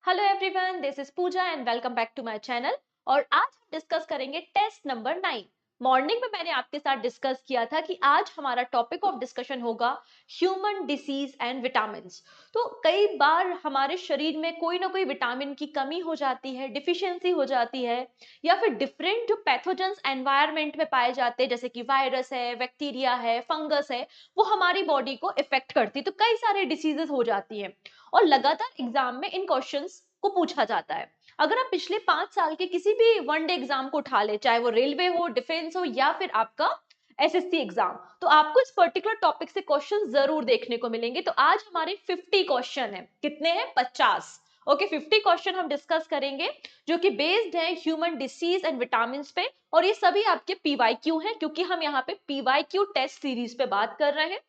Hello everyone, this is Pooja and welcome back to my channel. और आज हम discuss करेंगे टेस्ट नंबर 9। मॉर्निंग में मैंने आपके साथ डिस्कस किया था कि आज हमारा टॉपिक ऑफ डिस्कशन होगा ह्यूमन डिसीज एंड विटामिन्स। तो कई बार हमारे शरीर में कोई ना कोई विटामिन की कमी हो जाती है, डिफिशियंसी हो जाती है, या फिर डिफरेंट जो पैथोजेंस एनवायरनमेंट में पाए जाते हैं जैसे कि वायरस है, बैक्टीरिया है, फंगस है, वो हमारी बॉडी को इफेक्ट करती है। तो कई सारे डिसीजेस हो जाती हैं और लगातार एग्जाम में इन क्वेश्चंस को पूछा जाता है। अगर आप पिछले 5 साल के किसी भी वनडे एग्जाम को उठा ले, चाहे वो रेलवे हो, डिफेंस हो या फिर आपका एसएससी एग्जाम, तो आपको इस पर्टिकुलर टॉपिक से क्वेश्चन जरूर देखने को मिलेंगे। तो आज हमारे 50 क्वेश्चन है। कितने हैं? 50। ओके, 50 क्वेश्चन हम डिस्कस करेंगे जो कि बेस्ड है ह्यूमन डिसीज एंड विटामिन पे। और ये सभी आपके पीवाईक्यू हैं क्योंकि हम यहाँ पे पीवाईक्यू टेस्ट सीरीज पे बात कर रहे हैं।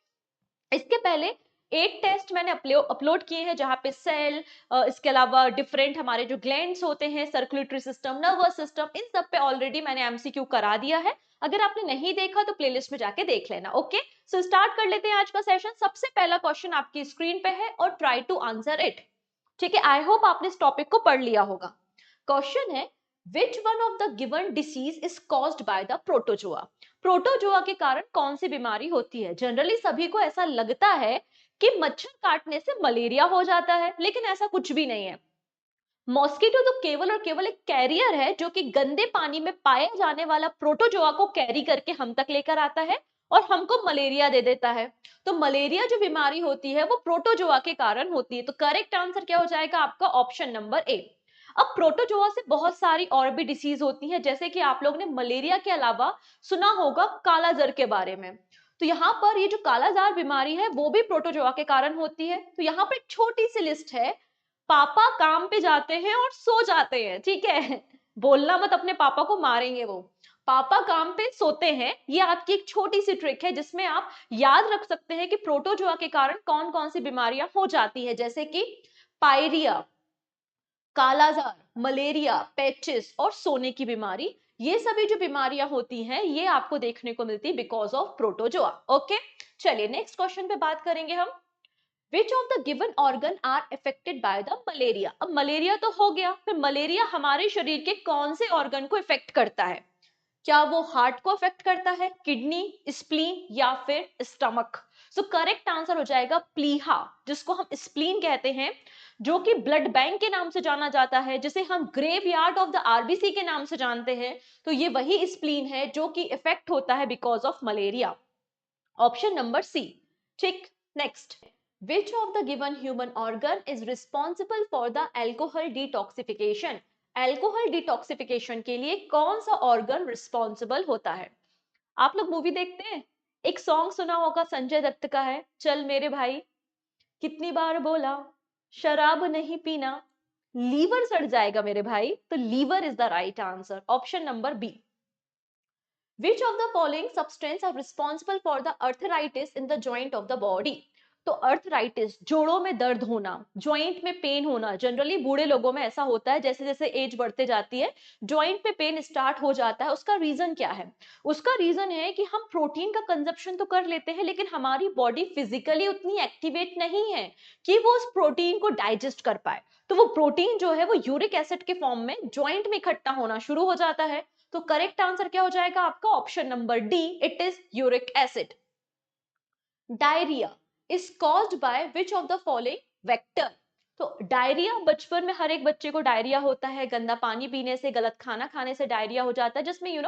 इसके पहले 8 टेस्ट मैंने अपलोड किए हैं जहां पे सेल, इसके अलावा डिफरेंट हमारे जो ग्लैंड्स होते हैं, सर्कुलेटरी सिस्टम, नर्वस सिस्टम, इन सब पे ऑलरेडी मैंने एमसीक्यू करा दिया है। अगर आपने नहीं देखा तो प्लेलिस्ट में जाके देख लेना। ओके, सो स्टार्ट कर लेते हैं आज का सेशन। सबसे पहला क्वेश्चन आपकी स्क्रीन पे है और ट्राई टू आंसर इट। ठीक है, आई होप आपने इस टॉपिक को पढ़ लिया होगा। क्वेश्चन है, which one of the given disease is caused by the protozoa. Protozoa के कारण कौन सी बीमारी होती है? जनरली सभी को ऐसा लगता है कि मच्छर काटने से मलेरिया हो जाता है, लेकिन ऐसा कुछ भी नहीं है। मॉस्किटो तो केवल और केवल एक कैरियर है जो कि गंदे पानी में पाया जाने वाला प्रोटोजोआ को कैरी करके हम तक लेकर आता है और हमको मलेरिया दे देता है। तो मलेरिया जो बीमारी होती है वो प्रोटोजोआ के कारण होती है। तो करेक्ट आंसर क्या हो जाएगा आपका? ऑप्शन नंबर ए। अब प्रोटोजोआ से बहुत सारी और भी डिसीज होती है, जैसे कि आप लोग ने मलेरिया के अलावा सुना होगा कालाजार के बारे में। तो यहाँ पर ये जो कालाजार बीमारी है वो भी प्रोटोजोआ के कारण होती है। तो यहाँ पर एक छोटी सी लिस्ट है। पापा काम पे जाते हैं और सो जाते हैं, ठीक है? बोलना मत अपने पापा को, मारेंगे वो। पापा काम पे सोते हैं, ये आपकी एक छोटी सी ट्रिक है जिसमें आप याद रख सकते हैं कि प्रोटोजोआ के कारण कौन कौन सी बीमारियां हो जाती है, जैसे कि पायरिया, कालाजार, मलेरिया, पेचिस और सोने की बीमारी। ये सभी जो बीमारियां होती हैं ये आपको देखने को मिलती है बिकॉज ऑफ प्रोटोजोआ। ओके, चलिए नेक्स्ट क्वेश्चन पे बात करेंगे हम। Which of the given organ are affected by the malaria? अब मलेरिया तो हो गया, फिर मलेरिया हमारे शरीर के कौन से ऑर्गन को इफेक्ट करता है? क्या वो हार्ट को अफेक्ट करता है, किडनी, स्प्लीन या फिर स्टमक? सो करेक्ट आंसर हो जाएगा प्लीहा, जिसको हम स्प्लीन कहते हैं, जो कि ब्लड बैंक के नाम से जाना जाता है, जिसे हम ग्रेवयार्ड ऑफ द आरबीसी के नाम से जानते हैं। तो ये वही स्प्लीन है जो कि इफेक्ट होता है because of malaria. Option number C. ठीक, next. Which of the given human organ is responsible for the alcohol detoxification? Alcohol detoxification के लिए कौन सा ऑर्गन रिस्पॉन्सिबल होता है? आप लोग मूवी देखते हैं? एक सॉन्ग सुना होगा संजय दत्त का है, चल मेरे भाई, कितनी बार बोला शराब नहीं पीना, लीवर सड़ जाएगा मेरे भाई। तो liver is the right answer, option number B. Which of the following substance are responsible for the arthritis in the joint of the body? तो अर्थराइटिस, जोड़ों में दर्द होना, जॉइंट में पेन होना, जनरली बूढ़े लोगों में ऐसा होता है, जैसे जैसे एज बढ़ते जाती है जॉइंट पे पेन स्टार्ट हो जाता है। उसका रीजन क्या है? उसका रीजन है कि हम प्रोटीन का कंजप्शन तो कर लेते हैं लेकिन हमारी बॉडी फिजिकली उतनी एक्टिवेट नहीं है कि वो उस प्रोटीन को डाइजेस्ट कर पाए। तो वो प्रोटीन जो है वो यूरिक एसिड के फॉर्म में जॉइंट में इकट्ठा होना शुरू हो जाता है। तो करेक्ट आंसर क्या हो जाएगा आपका? Option number D, it is uric acid. Diarrhoea is caused by which of the following vector? तो डायरिया, बचपन में हर एक बच्चे को डायरिया होता है, गंदा पानी पीने से, गलत खाना खाने से डायरिया हो जाता है, जिसमें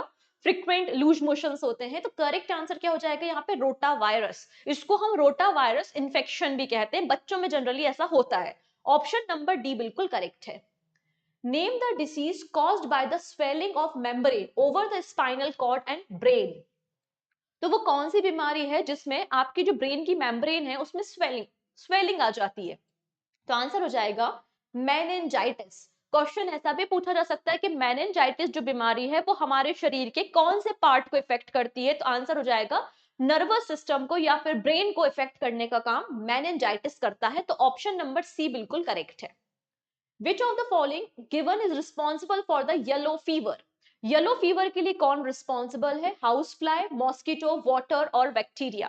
फ्रीक्वेंट लूज मोशंस होते हैं। तो करेक्ट आंसर क्या हो जाएगा यहाँ पे? Rota virus. इसको हम रोटा वायरस इन्फेक्शन भी कहते हैं, बच्चों में जनरली ऐसा होता है। ऑप्शन नंबर डी बिल्कुल करेक्ट है। Name the disease caused by the swelling of membrane over the spinal cord and brain. तो वो कौन सी बीमारी है जिसमें आपकी जो ब्रेन की मेम्ब्रेन है उसमें स्वेलिंग आ जाती है? तो आंसर हो जाएगा मेनिंजाइटिस। क्वेश्चन ऐसा भी पूछा जा सकता है कि मेनिंजाइटिस जो बीमारी है वो हमारे शरीर के कौन से पार्ट को इफेक्ट करती है? तो आंसर हो जाएगा नर्वस सिस्टम को या फिर ब्रेन को इफेक्ट करने का काम मेनिंजाइटिस करता है। तो ऑप्शन नंबर सी बिल्कुल करेक्ट है। Which of the following given is responsible for the yellow fever? Yellow fever के लिए कौन रिस्पॉन्सिबल है? हाउस फ्लाई, मॉस्किटो, वाटर और बैक्टीरिया?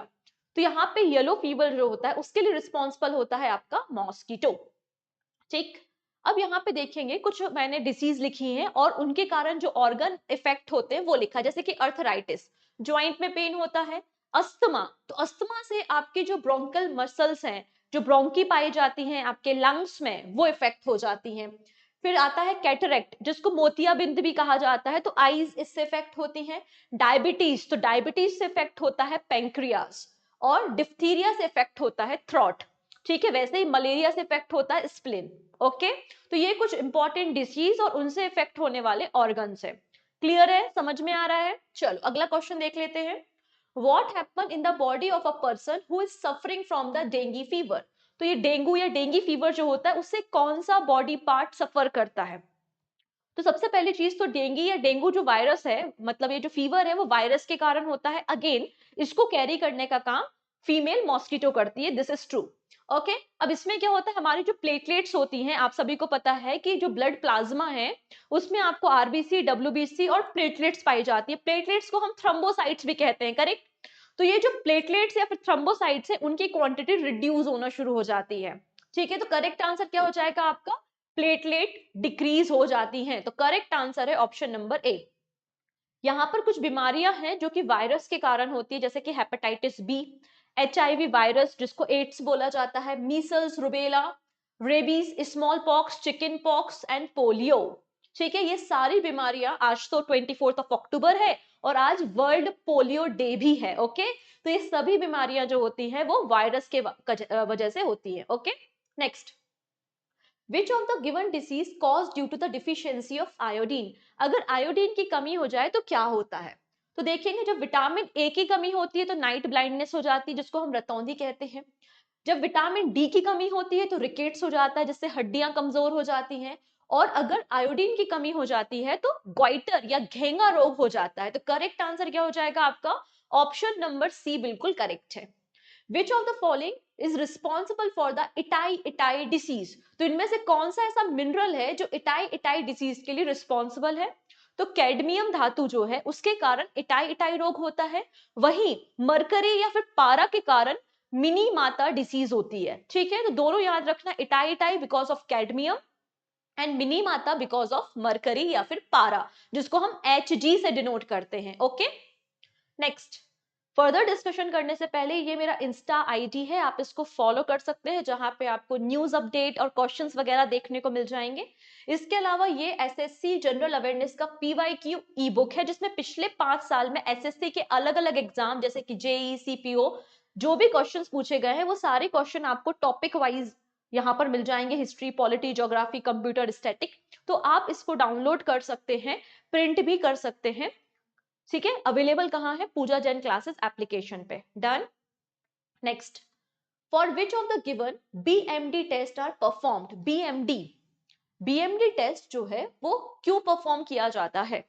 तो यहाँ पे येलो फीवर जो होता है उसके लिए रिस्पॉन्सिबल होता है आपका मॉस्किटो। ठीक, अब यहाँ पे देखेंगे कुछ मैंने डिसीज लिखी हैं और उनके कारण जो ऑर्गन इफेक्ट होते हैं वो लिखा, जैसे कि अर्थराइटिस, ज्वाइंट में पेन होता है। अस्थमा, तो अस्थमा से आपके जो ब्रोंकल मसल्स हैं, जो ब्रोंकी पाई जाती हैं आपके लंग्स में, वो इफेक्ट हो जाती हैं। फिर आता है कैटरेक्ट, जिसको मोतियाबिंद भी कहा जाता है, तो आईज इससे इफेक्ट होती हैं। डायबिटीज, तो डायबिटीज से इफेक्ट होता है पेंक्रियास। और डिप्थीरिया से इफेक्ट होता है थ्रोट। ठीक है, वैसे ही मलेरिया से इफेक्ट होता है स्प्लिन। ओके, तो ये कुछ इंपॉर्टेंट डिसीज और उनसे इफेक्ट होने वाले ऑर्गन्स है। क्लियर है, समझ में आ रहा है? चलो अगला क्वेश्चन देख लेते हैं। What happen in the body of a person who is suffering from the dengue fever? तो ये डेंगू या डेंगू फीवर जो होता है उससे कौन सा बॉडी पार्ट सफर करता है? तो सबसे पहली चीज तो डेंगू या डेंगू जो वायरस है, मतलब ये जो फीवर है वो वायरस के कारण होता है। अगेन इसको कैरी करने का काम फीमेल मॉस्किटो करती है, दिस इज ट्रू। ओके, अब इसमें क्या होता है, हमारी जो प्लेटलेट्स होती हैं, आप सभी को पता है कि जो ब्लड प्लाज्मा है उसमें आपको आरबीसी, डब्ल्यूबीसी और प्लेटलेट्स पाई जाती है। प्लेटलेट्स को हम थ्रोम्बोसाइट्स भी कहते हैं, करेक्ट? तो ये जो प्लेटलेट्स या फिर थ्रोम्बोसाइट्स है उनकी क्वांटिटी रिड्यूस होना शुरू हो जाती है। ठीक है, तो करेक्ट आंसर क्या हो जाएगा आपका? प्लेटलेट डिक्रीज हो जाती हैं। तो करेक्ट आंसर है ऑप्शन नंबर ए। यहाँ पर कुछ बीमारियां हैं जो कि वायरस के कारण होती है, जैसे कि हेपेटाइटिस बी, एचआईवी वायरस जिसको एड्स बोला जाता है, Meselson, rubella, rabies, small pox, chicken pox and polio. ठीक है, ये सारी बीमारियां, आज तो 24 अक्टूबर है और आज वर्ल्ड पोलियो डे भी है। ओके, तो ये सभी बीमारियां जो होती हैं वो वायरस के वजह से होती है। Okay, next, Which of the given disease caused due to the deficiency of iodine? अगर आयोडीन की कमी हो जाए तो क्या होता है? तो देखेंगे, जब विटामिन ए की कमी होती है तो नाइट ब्लाइंडनेस हो जाती है, जिसको हम रतौंधी कहते हैं। जब विटामिन डी की कमी होती है तो रिकेट्स हो जाता है, जिससे हड्डियां कमजोर हो जाती हैं। और अगर आयोडीन की कमी हो जाती है तो ग्वाइटर या घेंगा रोग हो जाता है। तो करेक्ट आंसर क्या हो जाएगा आपका? ऑप्शन नंबर सी बिल्कुल करेक्ट है। Which of the following is responsible for the itai itai disease? तो इनमें से कौन सा ऐसा मिनरल है जो इटाई इटाई डिसीज के लिए रिस्पॉन्सिबल है? तो कैडमियम धातु जो है उसके कारण इटाई इटाई रोग होता है। वहीं मरकरी या फिर पारा के कारण मिनी माता डिसीज होती है। ठीक है, तो दोनों याद रखना, itai itai because of cadmium and mini माता बिकॉज ऑफ मरकरी या फिर पारा, जिसको हम Hg से डिनोट करते हैं। ओके, नेक्स्ट, फर्दर डिस्कशन करने से पहले ये मेरा इंस्टा आईडी है, आप इसको फॉलो कर सकते हैं, जहां पे आपको न्यूज अपडेट और क्वेश्चंस वगैरह देखने को मिल जाएंगे। इसके अलावा ये एसएससी जनरल अवेयरनेस का पीवाईक्यू ई बुक है, जिसमें पिछले 5 साल में एसएससी के अलग अलग एग्जाम, जैसे कि जेई, सीपीओ, जो भी क्वेश्चंस पूछे गए हैं वो सारे क्वेश्चन आपको टॉपिक वाइज यहाँ पर मिल जाएंगे, history, polity, geography, computer, static. तो आप इसको डाउनलोड कर सकते हैं, प्रिंट भी कर सकते हैं। ठीक है, अवेलेबल कहाँ है? पूजा जैन क्लासेस एप्लीकेशन पे। Done. Next, for which of the given BMD test are performed? BMD test जो है वो क्यों परफॉर्म किया जाता है?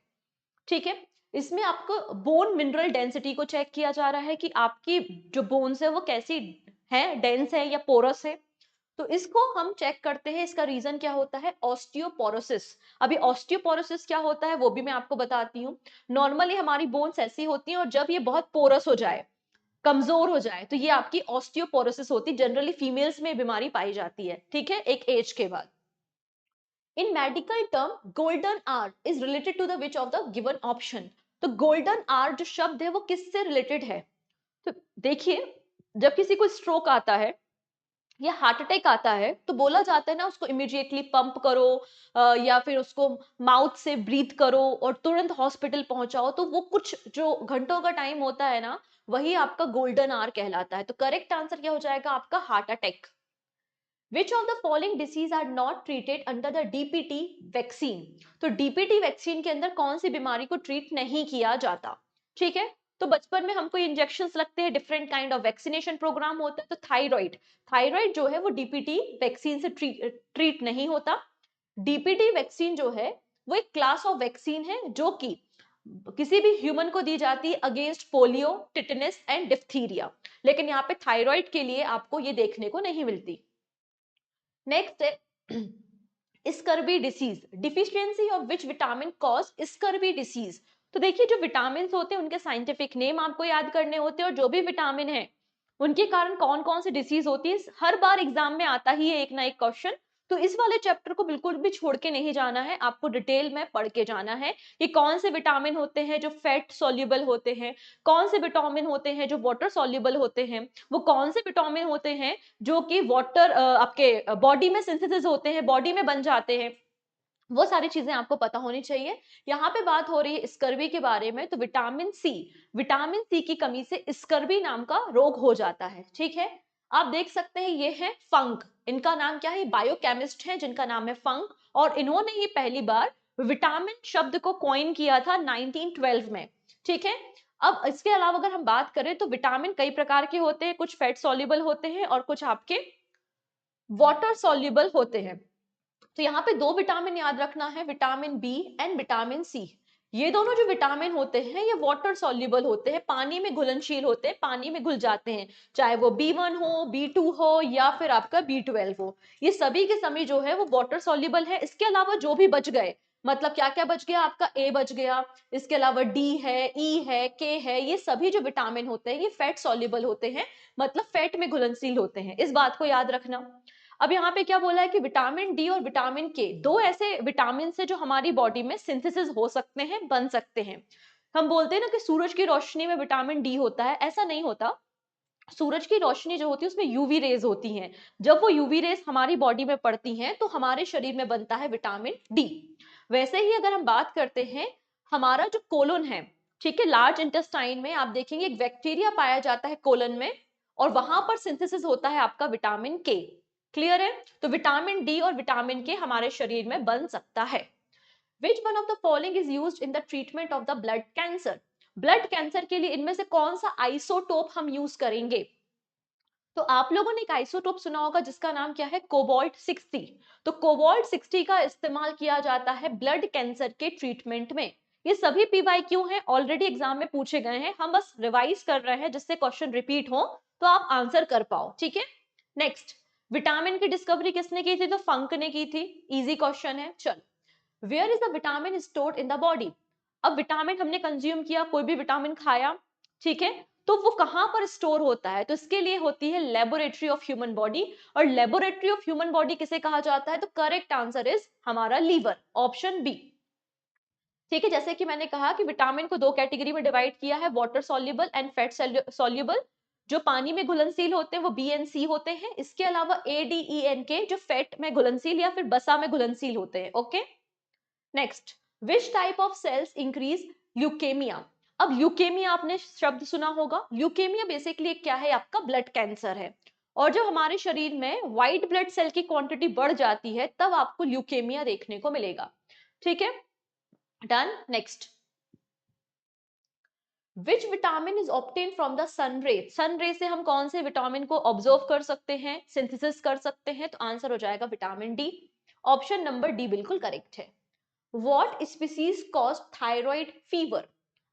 ठीक है, इसमें आपको बोन मिनरल डेंसिटी को चेक किया जा रहा है कि आपकी जो बोन्स है वो कैसी है, डेंस है या पोरस है। तो इसको हम चेक करते हैं, इसका रीजन क्या होता है? ऑस्टियोपोरोसिस। अभी ऑस्टियोपोरोसिस क्या होता है वो भी मैं आपको बताती हूँ। नॉर्मली हमारी बोन्स ऐसी होती हैं और जब ये बहुत पोरस हो जाए, कमजोर हो जाए, तो ये आपकी ऑस्टियोपोरोसिस होती है। जनरली फीमेल्स में बीमारी पाई जाती है, ठीक है, एक एज के बाद। In medical term golden hour is related to the which of the given option? तो गोल्डन आर जो शब्द है वो किससे रिलेटेड है? तो देखिए, जब किसी को स्ट्रोक आता है या हार्ट अटैक आता है तो बोला जाता है ना, उसको इमीडिएटली पंप करो, या फिर उसको माउथ से ब्रीथ करो और तुरंत हॉस्पिटल पहुंचाओ। तो वो कुछ जो घंटों का टाइम होता है ना, वही आपका गोल्डन आवर कहलाता है। तो करेक्ट आंसर क्या हो जाएगा आपका? Heart attack. Which of the following disease are not treated under the DPT vaccine? तो डीपीटी वैक्सीन के अंदर कौन सी बीमारी को ट्रीट नहीं किया जाता? ठीक है, तो बचपन में हमको इंजेक्शंस लगते हैं, different kind of vaccination program होता है। तो थायराइड, थायराइड जो है वो डीपीटी वैक्सीन से ट्रीट नहीं होता। डीपीटी वैक्सीन जो है वो एक क्लास ऑफ वैक्सीन है जो कि किसी भी ह्यूमन को दी जाती है against polio, tetanus and diphtheria. लेकिन यहाँ पे थायराइड के लिए आपको ये देखने को नहीं मिलती। नेक्स्ट है scurvy disease, deficiency of which vitamin cause scurvy disease? तो देखिए, जो विटामिन होते हैं उनके साइंटिफिक नेम आपको याद करने होते हैं, और जो भी विटामिन है उनके कारण कौन कौन सी डिसीज होती है, हर बार एग्जाम में आता ही है एक ना एक क्वेश्चन। तो इस वाले चैप्टर को बिल्कुल भी छोड़ के नहीं जाना है, आपको डिटेल में पढ़ के जाना है कि कौन से विटामिन होते हैं जो फैट सॉल्युबल होते हैं, कौन से विटामिन होते हैं जो वाटर सॉल्युबल होते हैं, वो कौन से विटामिन होते हैं जो कि वाटर आपके बॉडी में सिंथेसिस होते हैं, बॉडी में बन जाते हैं, वो सारी चीजें आपको पता होनी चाहिए। यहाँ पे बात हो रही है स्कर्वी के बारे में, तो विटामिन सी की कमी से स्कर्वी नाम का रोग हो जाता है। ठीक है, आप देख सकते हैं ये है फंक, इनका नाम क्या है, बायोकेमिस्ट है जिनका नाम है फंक, और इन्होंने ही पहली बार विटामिन शब्द को कॉइन किया था 1912 में। ठीक है, अब इसके अलावा अगर हम बात करें तो विटामिन कई प्रकार के होते हैं, कुछ फैट सॉल्युबल होते हैं और कुछ आपके वाटर सॉल्युबल होते हैं। तो यहाँ पे दो विटामिन याद रखना है, vitamin B and vitamin C. ये दोनों जो विटामिन होते हैं ये वाटर सॉल्युबल होते हैं, पानी में घुलनशील होते हैं, पानी में घुल जाते हैं, चाहे वो B1 हो, B2 हो या फिर आपका B12 हो, ये सभी के सभी जो है वो वाटर सॉल्युबल है। इसके अलावा जो भी बच गए, मतलब क्या क्या बच गया, आपका ए बच गया, इसके अलावा डी है, ई है, के है, ये सभी जो विटामिन होते हैं ये फैट सॉल्युबल होते हैं, मतलब फैट में घुलनशील होते हैं, इस बात को याद रखना। अब यहाँ पे क्या बोला है कि विटामिन डी और विटामिन के, दो ऐसे विटामिन से जो हमारी बॉडी में सिंथेसिस हो सकते हैं, बन सकते हैं। हम बोलते हैं ना कि सूरज की रोशनी में विटामिन डी होता है, ऐसा नहीं होता। सूरज की रोशनी जो होती है उसमें यूवी रेज होती हैं, जब वो यूवी रेज हमारी बॉडी में पड़ती हैं तो हमारे शरीर में बनता है विटामिन डी। वैसे ही अगर हम बात करते हैं, हमारा जो कोलन है, ठीक है, लार्ज इंटेस्टाइन में आप देखेंगे एक बैक्टीरिया पाया जाता है कोलन में, और वहां पर सिंथेसिस होता है आपका विटामिन के। क्लियर है, तो विटामिन डी और विटामिन के हमारे शरीर में बन सकता है। Which one of the following is used in the treatment of the blood cancer? Blood cancer के लिए इनमें से कौन सा आइसोटोप हम यूज करेंगे? तो आप लोगों ने एक आइसोटोप सुना होगा जिसका नाम क्या है, कोबाल्ट 60। तो कोबाल्ट 60 का इस्तेमाल किया जाता है ब्लड कैंसर के ट्रीटमेंट में। ये सभी पीवाईक्यू हैं, ऑलरेडी एग्जाम में पूछे गए हैं, हम बस रिवाइज कर रहे हैं जिससे क्वेश्चन रिपीट हो तो आप आंसर कर पाओ। ठीक है, नेक्स्ट, विटामिन की डिस्कवरी किसने की थी, तो फंक ने की थी, इजी क्वेश्चन है। चल, where is the vitamin stored in the body? अब विटामिन हमने कंज्यूम किया, कोई भी विटामिन खाया, ठीक है, तो वो कहां पर स्टोर होता है, तो इसके लिए होती है लेबोरेटरी ऑफ ह्यूमन बॉडी। और लेबोरेटरी ऑफ ह्यूमन बॉडी किसे कहा जाता है, तो करेक्ट आंसर इज हमारा लीवर, ऑप्शन बी। ठीक है, जैसे कि मैंने कहा कि विटामिन को दो कैटेगरी में डिवाइड किया है, water soluble and fat soluble. जो पानी में घुलनशील होते हैं वो बी एंड सी होते हैं, इसके अलावा ए डी ई एन के जो फैट में घुलनशील या फिर बसा में घुलनशील होते हैं। Okay, next, which type of cells increase leukaemia? अब ल्यूकेमिया आपने शब्द सुना होगा, ल्यूकेमिया बेसिकली क्या है, आपका ब्लड कैंसर है। और जब हमारे शरीर में व्हाइट ब्लड सेल की क्वांटिटी बढ़ जाती है तब आपको ल्यूकेमिया देखने को मिलेगा। ठीक है, done. Next, which vitamin is obtain from the sun ray? Sun रे से हम कौन से विटामिन को ऑब्जर्व कर सकते हैं, सिंथेसिस कर सकते हैं, तो आंसर हो जाएगा vitamin D, option number D बिल्कुल करेक्ट है। What species cause thyroid fever?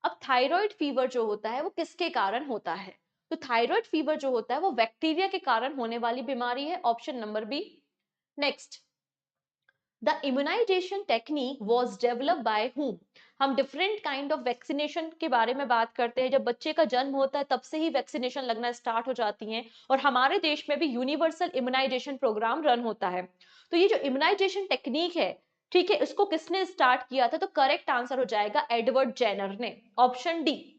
अब थायराइड फीवर जो होता है वो किसके कारण होता है, तो थायराइड फीवर जो होता है वो बैक्टीरिया के कारण होने वाली बीमारी है, option number B. Next, the immunization technique was develop by whom? हम डिफरेंट काइंड ऑफ वैक्सीनेशन के बारे में बात करते हैं, जब बच्चे का जन्म होता है तब से ही वैक्सीनेशन लगना स्टार्ट हो जाती हैं, और हमारे देश में भी यूनिवर्सल इम्यूनाइजेशन प्रोग्राम रन होता है। तो ये जो इम्यूनाइजेशन टेक्निक है, ठीक है, इसको किसने स्टार्ट किया था, तो करेक्ट आंसर हो जाएगा एडवर्ड जेनर ने, option D.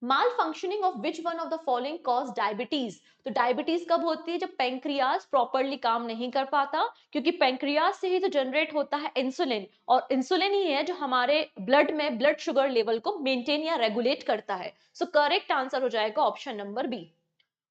Mall functioning of which one of the following cause diabetes? तो डायबिटीज कब होती है, जब पेंक्रियाज प्रॉपरली काम नहीं कर पाता, क्योंकि पेंक्रियाज से ही तो जनरेट होता है इंसुलिन, और इंसुलिन ही है जो हमारे ब्लड में ब्लड शुगर लेवल को मेंटेन या रेगुलेट करता है। सो करेक्ट आंसर हो जाएगा option number B.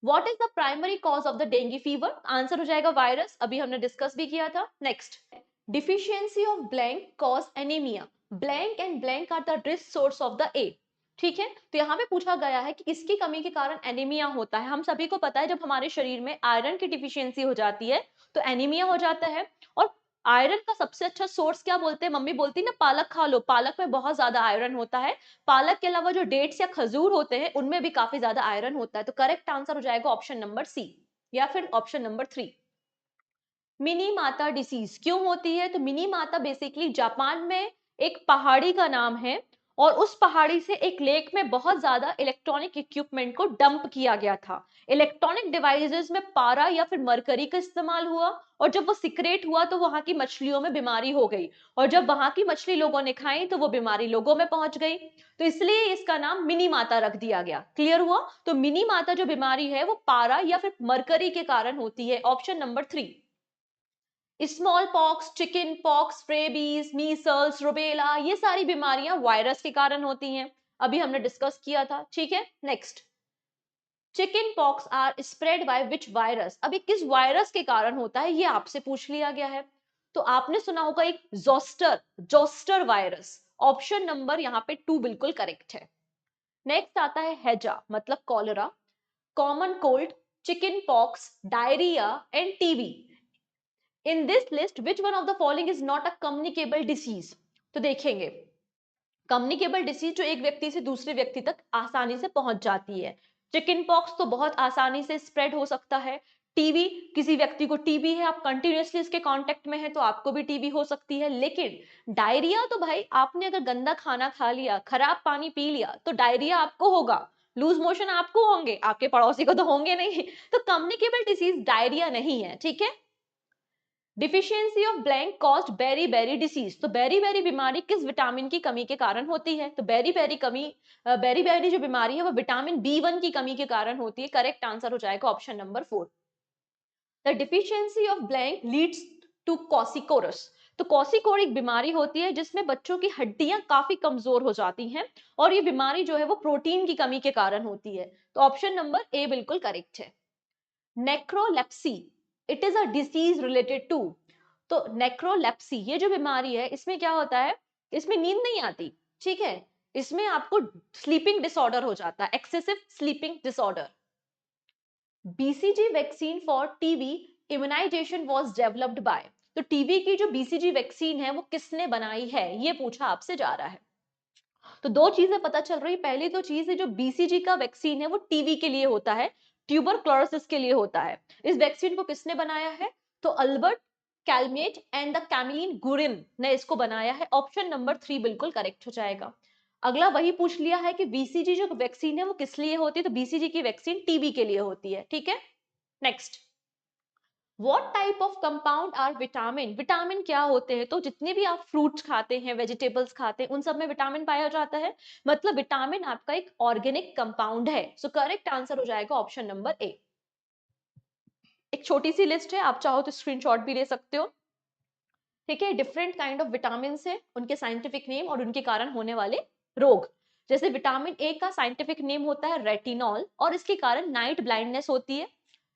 What is the primary cause of the dengue fever? Answer हो जाएगा वायरस, अभी हमने डिस्कस भी किया था। Next, deficiency of blank cause anaemia. Blank and blank are the rich source of the A. ठीक है, तो यहाँ पे पूछा गया है कि किसकी कमी के कारण एनीमिया होता है। हम सभी को पता है जब हमारे शरीर में आयरन की डिफिशियंसी हो जाती है तो एनीमिया हो जाता है। और आयरन का सबसे अच्छा सोर्स क्या बोलते हैं, मम्मी बोलती है ना, पालक खा लो, पालक में बहुत ज्यादा आयरन होता है। पालक के अलावा जो डेट्स या खजूर होते हैं उनमें भी काफी ज्यादा आयरन होता है। तो करेक्ट आंसर हो जाएगा ऑप्शन नंबर सी या फिर ऑप्शन नंबर 3। मिनी माता डिसीज क्यों होती है, तो मिनी माता बेसिकली जापान में एक पहाड़ी का नाम है, और उस पहाड़ी से एक लेक में बहुत ज्यादा इलेक्ट्रॉनिक इक्विपमेंट को डंप किया गया था। इलेक्ट्रॉनिक डिवाइसेस में पारा या फिर मरकरी का इस्तेमाल हुआ, और जब वो सिक्रेट हुआ तो वहां की मछलियों में बीमारी हो गई, और जब वहां की मछली लोगों ने खाई तो वो बीमारी लोगों में पहुंच गई। तो इसलिए इसका नाम मिनी माता रख दिया गया। क्लियर हुआ? तो मिनी माता जो बीमारी है वो पारा या फिर मरकरी के कारण होती है। Option number 3। Small pox, chicken pox, rabies, Meselson, rubella, ये सारी बीमारियां वायरस के कारण होती हैं। अभी हमने डिस्कस किया था। ठीक है, next. Chicken pox are spread by which virus? अभी किस वायरस के कारण होता है ये आपसे पूछ लिया गया है। तो आपने सुना होगा एक zoster, zoster virus. Option number यहाँ पे 2 बिल्कुल करेक्ट है। नेक्स्ट आता है हैजा, मतलब cholera, common cold, chicken pox, diarrhoea end TB. In this list which one of the following is not a communicable disease? तो देखेंगे, कम्युनिकेबल डिसीज जो एक व्यक्ति से दूसरे व्यक्ति तक आसानी से पहुंच जाती है। चिकन पॉक्स तो बहुत आसानी से स्प्रेड हो सकता है। टीबी, किसी व्यक्ति को टीबी है, आप कंटिन्यूअसली इसके कांटेक्ट में है तो आपको भी टीबी हो सकती है। लेकिन डायरिया तो भाई आपने अगर गंदा खाना खा लिया, खराब पानी पी लिया तो डायरिया आपको होगा, लूज मोशन आपको होंगे, आपके पड़ोसी को तो होंगे नहीं। तो कम्युनिकेबल डिसीज डायरिया नहीं है। ठीक है। Deficiency of blank caused beriberi disease. तो बेरी बेरी बीमारी किस विटामिन की कमी के कारण होती है? तो बेरी बेरी कमी, बेरी बेरी जो बीमारी है वो विटामिन B1 की कमी के कारण होती है। करेक्ट आंसर हो जाएगा option number 4। The deficiency of blank leads to kwashiorkor. तो कॉसिकोर एक बीमारी होती है जिसमें बच्चों की हड्डियां काफी कमजोर हो जाती हैं, और ये बीमारी जो है वो प्रोटीन की कमी के कारण होती है। तो ऑप्शन नंबर ए बिल्कुल करेक्ट है। Narcolepsy, it is a disease related to. तो नेक्रोलेप्सी ये जो बीमारी है इसमें क्या होता है, इसमें नींद नहीं आती। ठीक है, इसमें आपको स्लीपिंग डिसऑर्डर हो जाता है, excessive sleeping disorder. BCG vaccine for TB immunization was developed by. तो टीबी की जो बीसीजी वैक्सीन है वो किसने बनाई है, ये पूछा आपसे जा रहा है। तो दो चीजें पता चल रही। पहली तो चीज है जो बीसीजी का वैक्सीन है वो टीबी के लिए होता है, ट्यूबरक्लोसिस के लिए होता है। इस वैक्सीन को किसने बनाया है? तो Albert Calmette and the Camille Guerin ने इसको बनाया है। ऑप्शन नंबर 3 बिल्कुल करेक्ट हो जाएगा। अगला वही पूछ लिया है कि बीसीजी जो वैक्सीन है वो किस लिए होती है? तो बीसीजी की वैक्सीन टीबी के लिए होती है। ठीक है, next. What type of compound are vitamin? Vitamin क्या होते हैं? तो जितने भी आप फ्रूट्स खाते हैं, वेजिटेबल्स खाते हैं, उन सब में विटामिन पाया जाता है। मतलब विटामिन आपका एक ऑर्गेनिक कंपाउंड है। सो करेक्ट आंसर हो जाएगा ऑप्शन नंबर ए। एक छोटी सी लिस्ट है, आप चाहो तो स्क्रीनशॉट भी ले सकते हो। ठीक है, डिफरेंट काइंड ऑफ विटामिन है, उनके साइंटिफिक नेम और उनके कारण होने वाले रोग। जैसे विटामिन ए का साइंटिफिक नेम होता है रेटिनॉल, और इसके कारण नाइट ब्लाइंडनेस होती है।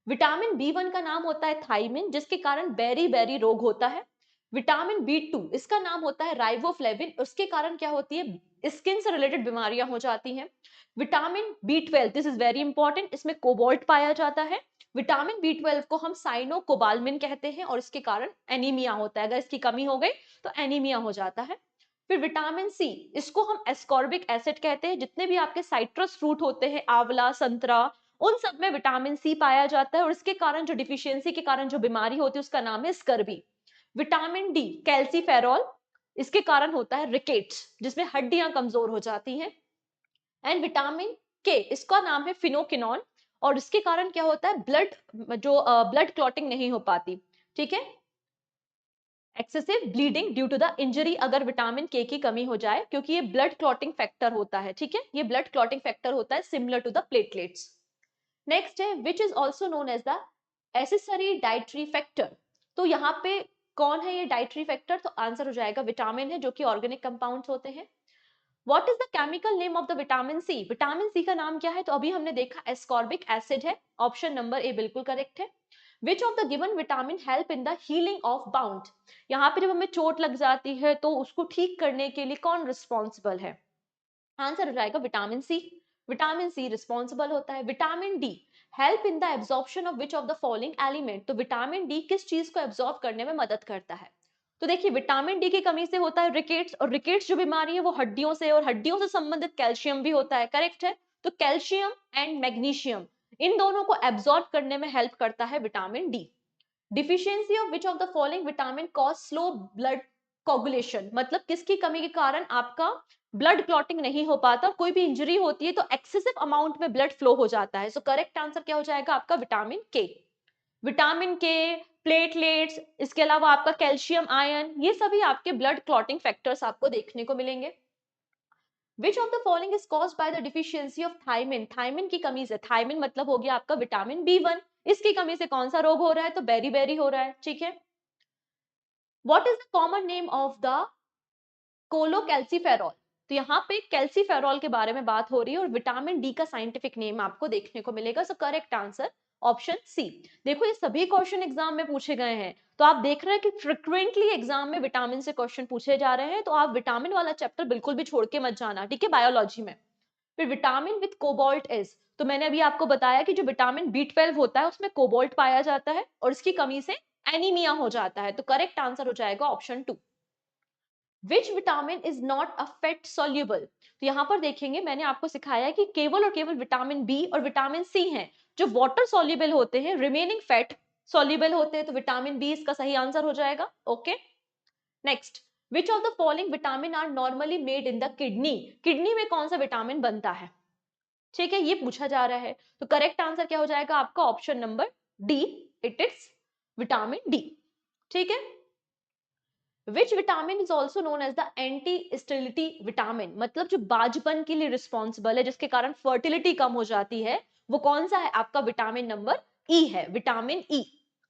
विटामिन B1 का नाम होता है थाइमिन, जिसके कारण बेरी बेरी रोग होता है। विटामिन B2 इसका नाम होता है राइबोफ्लेविन, उसके कारण क्या होती है, स्किन से रिलेटेड बीमारियां हो जाती हैं। Vitamin B12, this is very important, इसमें कोबाल्ट पाया जाता है। विटामिन B12 को हम साइनो कोबालमिन कहते हैं, और इसके कारण एनीमिया होता है। अगर इसकी कमी हो गई तो एनीमिया हो जाता है। फिर विटामिन सी, इसको हम एस्कॉर्बिक एसिड कहते हैं। जितने भी आपके साइट्रस फ्रूट होते हैं, आंवला, संतरा, उन सब में विटामिन सी पाया जाता है, और इसके कारण जो डिफिशियंसी के कारण जो बीमारी होती है उसका नाम है स्कर्बी। विटामिन डी कैल्सीफेरॉल, इसके कारण होता है रिकेट्स, जिसमें हड्डियां कमजोर हो जाती हैं। एंड विटामिन के, इसका नाम है फिनोकिनॉन, और इसके कारण क्या होता है, ब्लड जो ब्लड क्लॉटिंग नहीं हो पाती। ठीक है, excessive bleeding due to the injury, अगर विटामिन के की कमी हो जाए, क्योंकि ये ब्लड क्लॉटिंग फैक्टर होता है। ठीक है, ये ब्लड क्लॉटिंग फैक्टर होता है similar to the platelets. Next है which is also known as the accessory dietary factor. तो यहाँ पे कौन है ये डाइटरी फैक्टर? तो आंसर हो जाएगा विटामिन है, जो कि ऑर्गेनिक कंपाउंड्स होते हैं। What is the chemical name of the vitamin C? Vitamin C का नाम क्या है? तो अभी हमने देखा एस्कॉर्बिक एसिड है। ऑप्शन नंबर ए बिल्कुल करेक्ट है। Which of the given vitamin help in the healing of wound? यहाँ पे जब हमें चोट लग जाती है तो उसको ठीक करने के लिए कौन रिस्पॉन्सिबल है? आंसर हो जाएगा vitamin C. Vitamin C responsible होता है। Vitamin D help in the absorption of which of the following element? तो विटामिन डी किस चीज को एब्जॉर्ब करने में मदद करता है? तो देखिए, विटामिन डी की कमी से होता है रिकेट्स, और रिकेट्स जो बीमारी है वो हड्डियों से, और हड्डियों से संबंधित कैल्शियम भी होता है। करेक्ट है, तो कैल्शियम एंड मैग्नीशियम, इन दोनों को एब्जॉर्ब करने में हेल्प करता है vitamin D. Deficiency of which of the following vitamin cause slow blood coagulation, मतलब किसकी कमी के कारण आपका ब्लड क्लॉटिंग नहीं हो पाता, कोई भी इंजरी होती है तो एक्सेसिव अमाउंट में ब्लड फ्लो हो जाता है। सो करेक्ट आंसर क्या हो जाएगा आपका विटामिन के। विटामिन के, प्लेटलेट्स, इसके अलावा आपका कैल्शियम, आयरन, ये सभी आपके ब्लड क्लॉटिंग फैक्टर्स आपको देखने को मिलेंगे। Which of the following is caused by the deficiency of thiamine? Thiamine की कमी से, थायमिन मतलब हो गया आपका विटामिन B1, इसकी कमी से कौन सा रोग हो रहा है? तो बेरी हो रहा है, ठीक है। What is the common name of the कोलोकैल्सिफेरॉल? तो यहाँ पे कैल्सिफेरॉल के बारे में बात हो रही है और विटामिन डी का साइंटिफिक नेम आपको देखने को मिलेगा। So correct answer option C. देखो ये सभी क्वेश्चन एग्जाम में पूछे गए हैं, तो आप देख रहे हैं कि फ्रिक्वेंटली एग्जाम में विटामिन से क्वेश्चन पूछे जा रहे हैं, तो आप विटामिन वाला चैप्टर बिल्कुल भी छोड़ के मत जाना, ठीक है, बायोलॉजी में। फिर विटामिन विद कोबाल्ट इज, तो मैंने अभी आपको बताया कि जो विटामिन B12 होता है उसमें कोबाल्ट पाया जाता है और इसकी कमी से एनीमिया हो जाता है। तो करेक्ट आंसर हो जाएगा option 2। Which vitamin is not a fat soluble? तो यहां पर देखेंगे, मैंने आपको सिखाया है कि केवल और केवल विटामिन बी और विटामिन सी हैं जो वाटर सोल्यूबल होते हैं, रिमेनिंग फैट सोल्यूबल होते हैं, तो विटामिन बी इसका सही आंसर हो जाएगा। Okay, next, which of the following vitamin are normally made in the kidney? Kidney में कौन सा विटामिन बनता है, ठीक है, ये पूछा जा रहा है। तो करेक्ट आंसर क्या हो जाएगा आपका option number D, it is vitamin D, ठीक है। Which vitamin is also known as the anti sterility vitamin? मतलब जो बाजपन के लिए रिस्पॉन्सिबल है, जिसके कारण फर्टिलिटी कम हो जाती है, वो कौन सा है आपका? विटामिन नंबर ई है, विटामिन ई,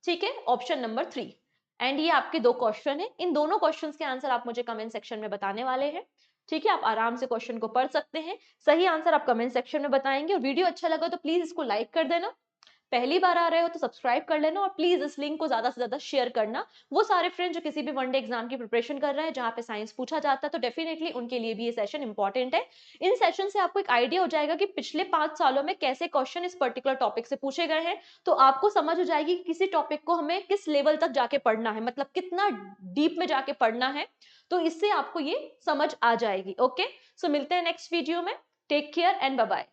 ठीक है, ऑप्शन नंबर 3। एंड ये आपके दो क्वेश्चन है, इन दोनों क्वेश्चन के आंसर आप मुझे कमेंट सेक्शन में बताने वाले हैं, ठीक है। आप आराम से क्वेश्चन को पढ़ सकते हैं, सही आंसर आप कमेंट सेक्शन में बताएंगे। और वीडियो अच्छा लगा तो प्लीज इसको लाइक कर देना, पहली बार आ रहे हो तो सब्सक्राइब कर लेना, और प्लीज इस लिंक को ज्यादा से ज्यादा शेयर करना। वो सारे फ्रेंड जो किसी भी वनडे एग्जाम की प्रिपरेशन कर रहे हैं जहां पे साइंस पूछा जाता है, तो डेफिनेटली उनके लिए भी ये सेशन इंपॉर्टेंट है। इन सेशन से आपको एक आइडिया हो जाएगा कि पिछले 5 सालों में कैसे क्वेश्चन इस पर्टिकुलर टॉपिक से पूछे गए हैं, तो आपको समझ हो जाएगी कि किसी टॉपिक को हमें किस लेवल तक जाके पढ़ना है, मतलब कितना डीप में जाके पढ़ना है, तो इससे आपको ये समझ आ जाएगी। ओके, सो मिलते हैं नेक्स्ट वीडियो में। Take care and bye bye.